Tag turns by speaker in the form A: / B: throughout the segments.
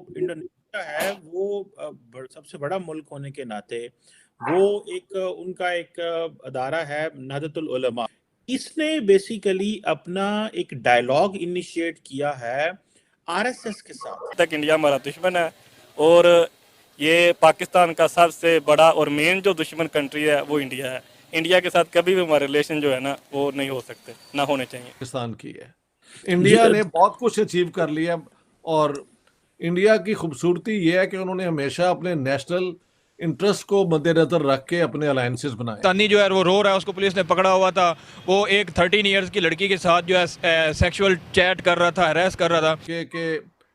A: Indonesia है वो सबसे बड़ा मुल्क होने के नाते वो एक उनका एक अदारा है नहदतुल उलमा। इसने बेसिकली अपना एक डायलॉग इनिशिएट किया है आरएसएस के साथ।
B: तक इंडिया हमारा दुश्मन है और ये पाकिस्तान का सबसे बड़ा और मेन जो दुश्मन कंट्री है वो इंडिया है। इंडिया के साथ कभी भी हमारे रिलेशन जो है ना वो नहीं हो सकते, ना होने चाहिए।
C: पाकिस्तान की है। इंडिया ने बहुत कुछ अचीव कर लिया और इंडिया की खूबसूरती ये है कि उन्होंने हमेशा अपने नेशनल इंटरेस्ट को मद्देनजर रख के अपने अलायंसेस बनाए।
D: तानी जो है वो रो रहा है, उसको पुलिस ने पकड़ा हुआ था। वो एक 13 इयर्स की लड़की के साथ जो है सेक्सुअल चैट कर रहा था, हरास कर रहा था।
C: कि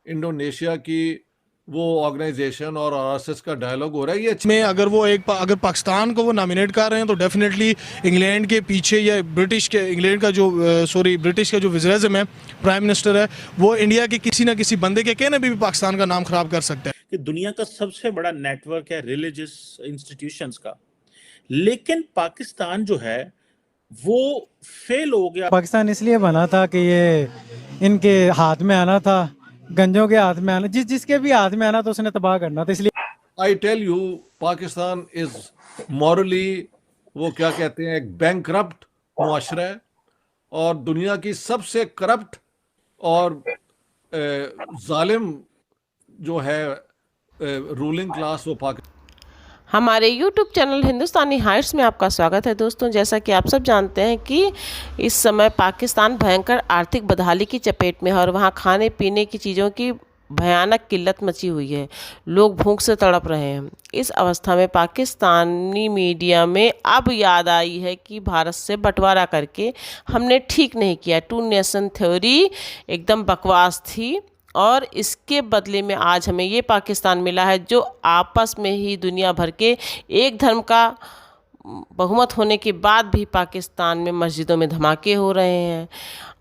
C: इंडोनेशिया की वो ऑर्गेनाइजेशन और आरएसएस का डायलॉग हो रहा है। ये
E: में अगर पाकिस्तान को वो नॉमिनेट कर रहे हैं तो डेफिनेटली इंग्लैंड के पीछे या ब्रिटिश का जो विज़र-ए-आज़म है, प्राइम मिनिस्टर है, वो इंडिया के किसी ना किसी बंदे के कहने पे भी पाकिस्तान का नाम खराब कर सकता है।
A: कि दुनिया का सबसे बड़ा नेटवर्क है रिलीजियस इंस्टीट्यूशंस का, लेकिन पाकिस्तान जो है वो फेल हो गया।
F: पाकिस्तान इसलिए बना था कि ये इनके हाथ में आना था, गंजों के हाथ में आना, जिसके भी हाथ में आना तो उसने तबाह करना था। इसलिए
C: I tell you Pakistan is morally वो क्या कहते हैं एक बैंकरप्ट मुआशरा है और दुनिया की सबसे करप्ट और जालिम जो है रूलिंग क्लास वो पाकिस्तान।
G: हमारे YouTube चैनल हिंदुस्तानी हाइट्स में आपका स्वागत है दोस्तों। जैसा कि आप सब जानते हैं कि इस समय पाकिस्तान भयंकर आर्थिक बदहाली की चपेट में है और वहाँ खाने पीने की चीज़ों की भयानक किल्लत मची हुई है। लोग भूख से तड़प रहे हैं। इस अवस्था में पाकिस्तानी मीडिया में अब याद आई है कि भारत से बंटवारा करके हमने ठीक नहीं किया। 2 नेशन थ्योरी एकदम बकवास थी और इसके बदले में आज हमें ये पाकिस्तान मिला है जो आपस में ही दुनिया भर के एक धर्म का बहुमत होने के बाद भी पाकिस्तान में मस्जिदों में धमाके हो रहे हैं।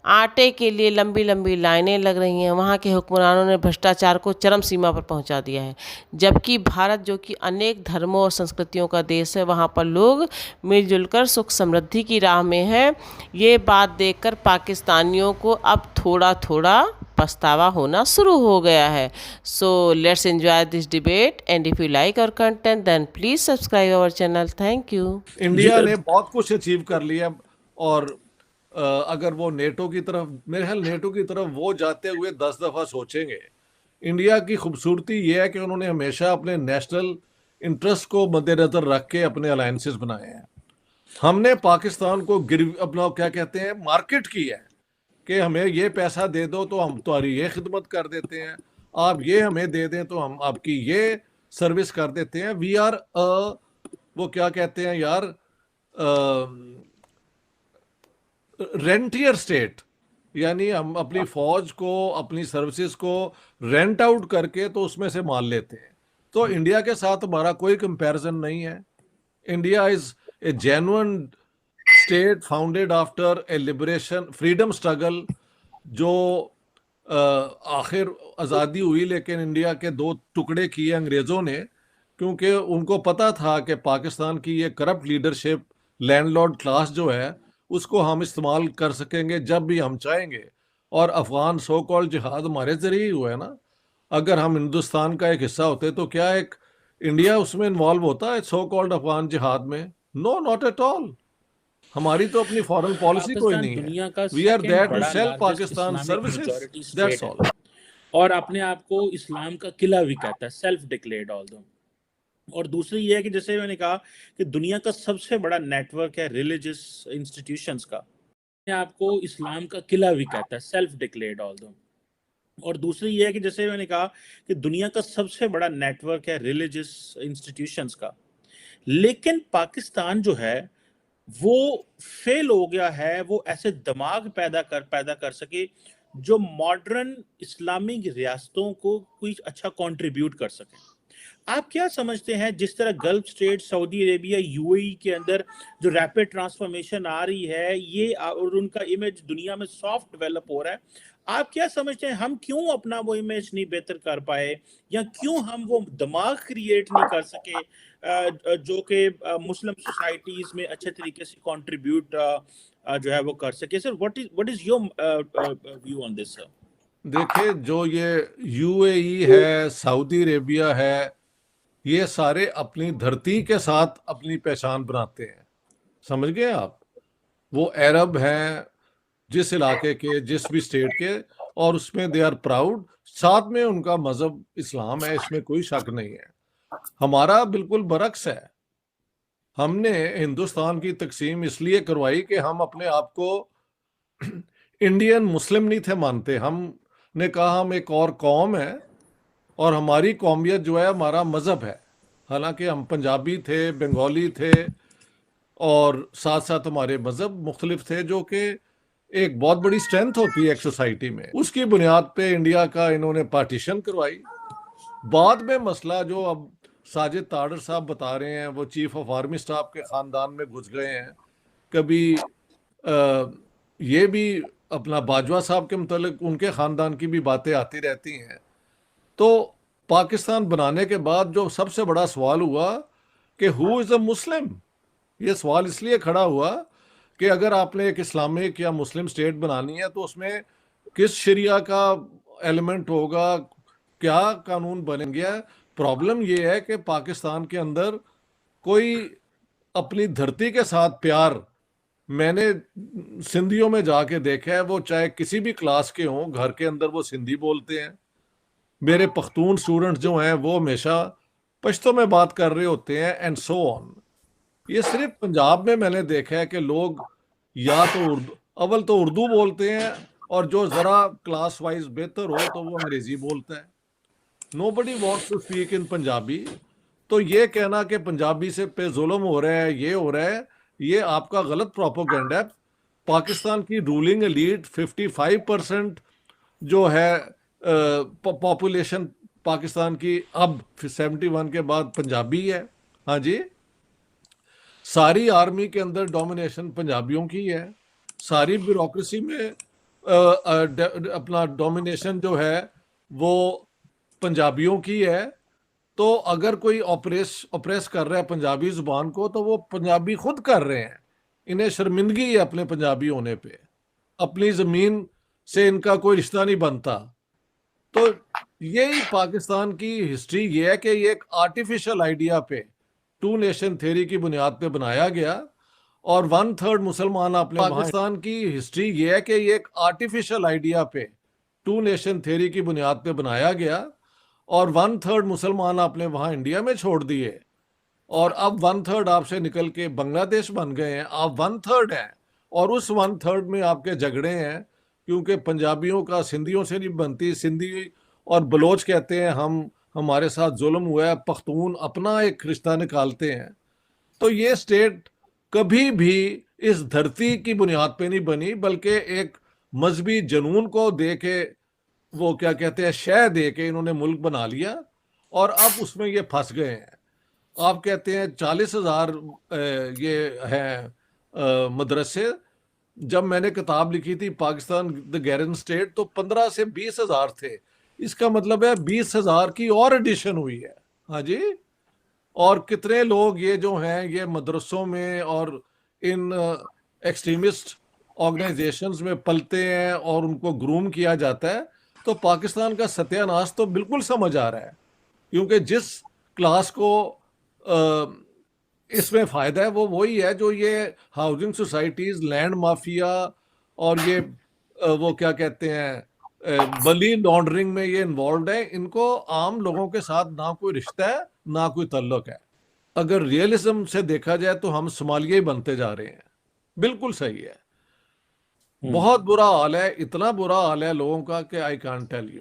G: आटे के लिए लंबी लंबी लाइनें लग रही हैं। वहाँ के हुक्मरानों ने भ्रष्टाचार को चरम सीमा पर पहुँचा दिया है। जबकि भारत जो कि अनेक धर्मों और संस्कृतियों का देश है, वहाँ पर लोग मिलजुल कर सुख समृद्धि की राह में हैं। ये बात देखकर पाकिस्तानियों को अब थोड़ा थोड़ा पछतावा होना शुरू हो गया है। So let's enjoy this debate and if you like our content then please subscribe our channel. Thank you.
C: India ने बहुत कुछ अचीव कर लिया और अगर वो नेटो की तरफ, मेरे ख्याल नेटो की तरफ वो जाते हुए 10 दफ़ा सोचेंगे। इंडिया की खूबसूरती ये है कि उन्होंने हमेशा अपने नेशनल इंटरेस्ट को मद्देनजर रख के अपने अलायंसेस बनाए हैं। हमने पाकिस्तान को अपना क्या कहते हैं मार्केट किया है कि हमें ये पैसा दे दो तो हम तुम्हारी ये खिदमत कर देते हैं, आप ये हमें दे दें तो हम आपकी ये सर्विस कर देते हैं। वी आर वो क्या कहते हैं यार रेंटियर स्टेट, यानी हम अपनी फौज को अपनी सर्विसेज को रेंट आउट करके तो उसमें से माल लेते हैं। तो इंडिया के साथ हमारा कोई कंपैरिजन नहीं है। India is a genuine state founded after a liberation freedom struggle, जो आखिर आज़ादी हुई लेकिन इंडिया के 2 टुकड़े किए अंग्रेज़ों ने, क्योंकि उनको पता था कि पाकिस्तान की ये करप्ट लीडरशिप लैंडलॉर्ड क्लास जो है उसको हम इस्तेमाल कर सकेंगे जब भी हम चाहेंगे। और अफ़गान सो कॉल्ड जिहाद हमारे ज़रिए ही हुआ है ना। अगर हम हिंदुस्तान का एक हिस्सा होते तो क्या एक इंडिया उसमें इन्वॉल्व होता है सो कॉल्ड अफ़गान जिहाद में? No, not at all. हमारी तो अपनी फॉरेन पॉलिसी कोई नहीं है। We are there to sell Pakistan services, that's all.
A: और अपने आप को इस्लाम का किला भी कहता है, सेल्फ डिक्लेयर्ड ऑल्दो। और दूसरी ये है कि जैसे मैंने कहा कि दुनिया का सबसे बड़ा नेटवर्क है रिलीजियस इंस्टीट्यूशंस का। अपने आप को इस्लाम का किला भी कहता है, सेल्फ डिक्लेयर्ड ऑल्दो। और दूसरी ये है कि जैसे मैंने कहा कि दुनिया का सबसे बड़ा नेटवर्क है रिलीजियस इंस्टीट्यूशंस का, लेकिन पाकिस्तान जो है वो फेल हो गया है वो ऐसे दिमाग पैदा कर सके जो मॉडर्न इस्लामिक रियासतों को कोई अच्छा कंट्रीब्यूट कर सके। आप क्या समझते हैं जिस तरह gulf state, Saudi Arabia, UAE के अंदर जो रैपिड ट्रांसफॉर्मेशन आ रही है ये और उनका इमेज दुनिया में सॉफ्ट डेवलप हो रहा है, आप क्या समझते हैं हम क्यों अपना वो इमेज नहीं बेहतर कर पाए, या क्यों हम वो दिमाग क्रिएट नहीं कर सके जो कि मुस्लिम सोसाइटीज में अच्छे तरीके से कंट्रीब्यूट जो है वो कर सके? Sir what is your view on this sir?
C: دیکھیں جو یہ UAE ہے، سعودی عربیہ ہے، یہ سارے اپنی دھرتی کے ساتھ اپنی پہچان بناتے ہیں، سمجھ گئے آپ؟ وہ عرب ہیں جس علاقے کے، جس بھی اسٹیٹ کے، اور اس میں دے آر پراؤڈ، ساتھ میں ان کا مذہب اسلام ہے، اس میں کوئی شک نہیں ہے۔ ہمارا بالکل برعکس ہے، ہم نے ہندوستان کی تقسیم اس لیے کروائی کہ ہم اپنے آپ کو انڈین مسلم نہیں تھے مانتے، ہم نے کہا ہم ایک اور قوم ہے اور ہماری قومیت جو ہے ہمارا مذہب ہے، حالانکہ ہم پنجابی تھے، بنگالی تھے، اور ساتھ ساتھ ہمارے مذہب مختلف تھے، جو کہ ایک بہت بڑی اسٹرینتھ ہوتی ہے ایک سوسائٹی میں۔ اس کی بنیاد پہ انڈیا کا انہوں نے پارٹیشن کروائی۔ بعد میں مسئلہ جو اب ساجد تاڑر صاحب بتا رہے ہیں، وہ چیف آف آرمی اسٹاف کے خاندان میں گھس گئے ہیں، کبھی یہ بھی اپنا باجوہ صاحب کے متعلق ان کے خاندان کی بھی باتیں آتی رہتی ہیں۔ تو پاکستان بنانے کے بعد جو سب سے بڑا سوال ہوا کہ ہو از اے مسلم، یہ سوال اس لیے کھڑا ہوا کہ اگر آپ نے ایک اسلامک یا مسلم اسٹیٹ بنانی ہے تو اس میں کس شریعہ کا ایلیمنٹ ہوگا، کیا قانون بن گیا۔ پرابلم یہ ہے کہ پاکستان کے اندر کوئی اپنی دھرتی کے ساتھ پیار، میں نے سندھیوں میں جا کے دیکھا ہے، وہ چاہے کسی بھی کلاس کے ہوں، گھر کے اندر وہ سندھی بولتے ہیں۔ میرے پختون اسٹوڈنٹ جو ہیں وہ ہمیشہ پشتو میں بات کر رہے ہوتے ہیں، اینڈ سو آن۔ یہ صرف پنجاب میں نے دیکھا ہے کہ لوگ یا تو اول تو اردو بولتے ہیں، اور جو ذرا کلاس وائز بہتر ہو تو وہ انگریزی بولتا ہے۔ Nobody wants to speak in Punjabi. تو یہ کہنا کہ پنجابی سے پہ ظلم ہو رہا ہے، یہ ہو رہا ہے، یہ آپ کا غلط پروپیگنڈا ہے۔ پاکستان کی رولنگ ایلیٹ 55% جو ہے پاپولیشن پاکستان کی اب 71 کے بعد پنجابی ہے۔ ہاں جی، ساری آرمی کے اندر ڈومینیشن پنجابیوں کی ہے، ساری بیوروکریسی میں اپنا ڈومینیشن جو ہے وہ پنجابیوں کی ہے۔ تو اگر کوئی اوپریس کر رہا ہے پنجابی زبان کو تو وہ پنجابی خود کر رہے ہیں، انہیں شرمندگی ہے اپنے پنجابی ہونے پہ، اپنی زمین سے ان کا کوئی رشتہ نہیں بنتا۔ تو یہی پاکستان کی ہسٹری یہ ہے کہ یہ ایک آرٹیفیشل آئیڈیا پہ، 2 نیشن تھیوری کی بنیاد پہ بنایا گیا، اور 1/3 مسلمان اپنے پاکستان کی ہسٹری یہ ہے کہ یہ ایک آرٹیفیشل آئیڈیا پہ 2 نیشن تھیوری کی بنیاد پہ بنایا گیا، اور 1/3 مسلمان آپ نے وہاں انڈیا میں چھوڑ دیے، اور اب 1/3 آپ سے نکل کے بنگلہ دیش بن گئے ہیں، آپ 1/3 ہیں، اور اس 1/3 میں آپ کے جھگڑے ہیں، کیونکہ پنجابیوں کا سندھیوں سے نہیں بنتی، سندھی اور بلوچ کہتے ہیں ہمارے ساتھ ظلم ہوا ہے، پختون اپنا ایک رشتہ نکالتے ہیں۔ تو یہ اسٹیٹ کبھی بھی اس دھرتی کی بنیاد پہ نہیں بنی، بلکہ ایک مذہبی جنون کو دے کے، وہ کیا کہتے ہیں، شے دے کے انہوں نے ملک بنا لیا، اور اب اس میں یہ پھنس گئے ہیں۔ آپ کہتے ہیں 40,000 یہ ہیں مدرسے، جب میں نے کتاب لکھی تھی پاکستان دی گیرن اسٹیٹ تو 15 سے 20,000 تھے، اس کا مطلب ہے 20,000 کی اور ایڈیشن ہوئی ہے۔ ہاں جی، اور کتنے لوگ یہ جو ہیں یہ مدرسوں میں اور ان ایکسٹریمسٹ آرگنائزیشنز میں پلتے ہیں اور ان کو گروم کیا جاتا ہے۔ تو پاکستان کا ستیہ ناش تو بالکل سمجھ آ رہا ہے، کیونکہ جس کلاس کو اس میں فائدہ ہے وہ وہی ہے جو یہ ہاؤسنگ سوسائٹیز، لینڈ مافیا، اور یہ وہ کیا کہتے ہیں منی لانڈرنگ میں یہ انوالوڈ ہے۔ ان کو عام لوگوں کے ساتھ نہ کوئی رشتہ ہے نہ کوئی تعلق ہے۔ اگر ریئلزم سے دیکھا جائے تو ہم صومالیہ ہی بنتے جا رہے ہیں۔ بالکل صحیح ہے، بہت برا حال ہے، اتنا برا حال ہے لوگوں کا کہ آئی کانٹ ٹیل یو۔